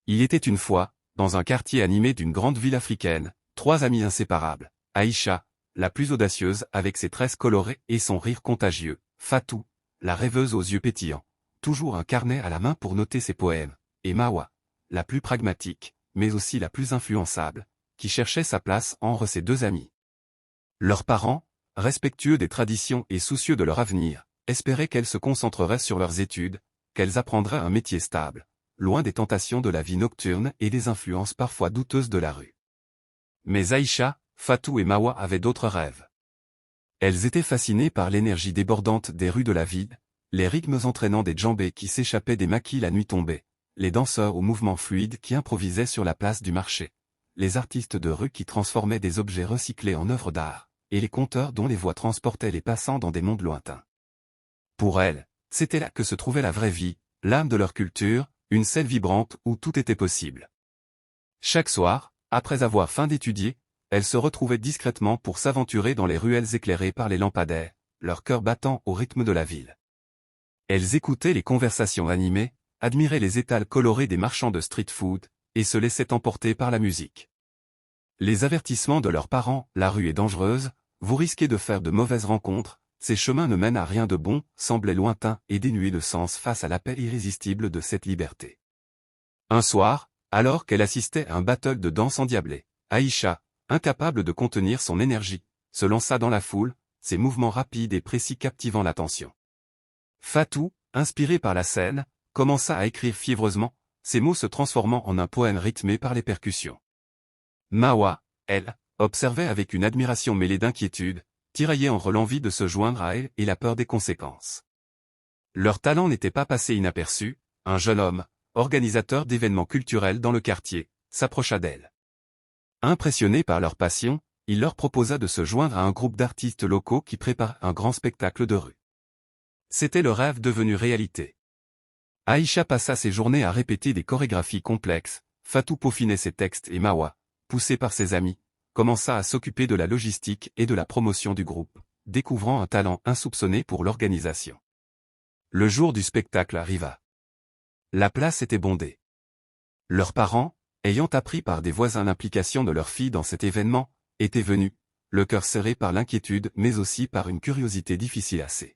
Il était une fois, dans un quartier animé d'une grande ville africaine, trois amies inséparables. Aïcha, la plus audacieuse avec ses tresses colorées et son rire contagieux. Fatou, la rêveuse aux yeux pétillants, toujours un carnet à la main pour noter ses poèmes. Et Mawa, la plus pragmatique, mais aussi la plus influençable, qui cherchait sa place entre ses deux amies. Leurs parents, respectueux des traditions et soucieux de leur avenir, espéraient qu'elles se concentreraient sur leurs études, qu'elles apprendraient un métier stable, loin des tentations de la vie nocturne et des influences parfois douteuses de la rue. Mais Aïcha, Fatou et Mawa avaient d'autres rêves. Elles étaient fascinées par l'énergie débordante des rues de la ville, les rythmes entraînants des djembés qui s'échappaient des maquis la nuit tombée, les danseurs aux mouvements fluides qui improvisaient sur la place du marché, les artistes de rue qui transformaient des objets recyclés en œuvres d'art, et les conteurs dont les voix transportaient les passants dans des mondes lointains. Pour elles, c'était là que se trouvait la vraie vie, l'âme de leur culture, une scène vibrante où tout était possible. Chaque soir, après avoir fin d'étudier, elles se retrouvaient discrètement pour s'aventurer dans les ruelles éclairées par les lampadaires, leur cœur battant au rythme de la ville. Elles écoutaient les conversations animées, admiraient les étals colorés des marchands de street food, et se laissaient emporter par la musique. Les avertissements de leurs parents, la rue est dangereuse, vous risquez de faire de mauvaises rencontres, ces chemins ne mènent à rien de bon, semblaient lointains et dénués de sens face à l'appel irrésistible de cette liberté. Un soir, alors qu'elle assistait à un battle de danse endiablée, Aïcha, incapable de contenir son énergie, se lança dans la foule, ses mouvements rapides et précis captivant l'attention. Fatou, inspiré par la scène, commença à écrire fiévreusement, ses mots se transformant en un poème rythmé par les percussions. Mawa, elle, observait avec une admiration mêlée d'inquiétude, tiraillée entre l'envie de se joindre à elle et la peur des conséquences. Leur talent n'était pas passé inaperçu, un jeune homme, organisateur d'événements culturels dans le quartier, s'approcha d'elle. Impressionné par leur passion, il leur proposa de se joindre à un groupe d'artistes locaux qui prépare un grand spectacle de rue. C'était le rêve devenu réalité. Aïcha passa ses journées à répéter des chorégraphies complexes, Fatou peaufinait ses textes et Mawa, poussé par ses amis, commença à s'occuper de la logistique et de la promotion du groupe, découvrant un talent insoupçonné pour l'organisation. Le jour du spectacle arriva. La place était bondée. Leurs parents, ayant appris par des voisins l'implication de leur fille dans cet événement, étaient venus, le cœur serré par l'inquiétude mais aussi par une curiosité difficile à céder.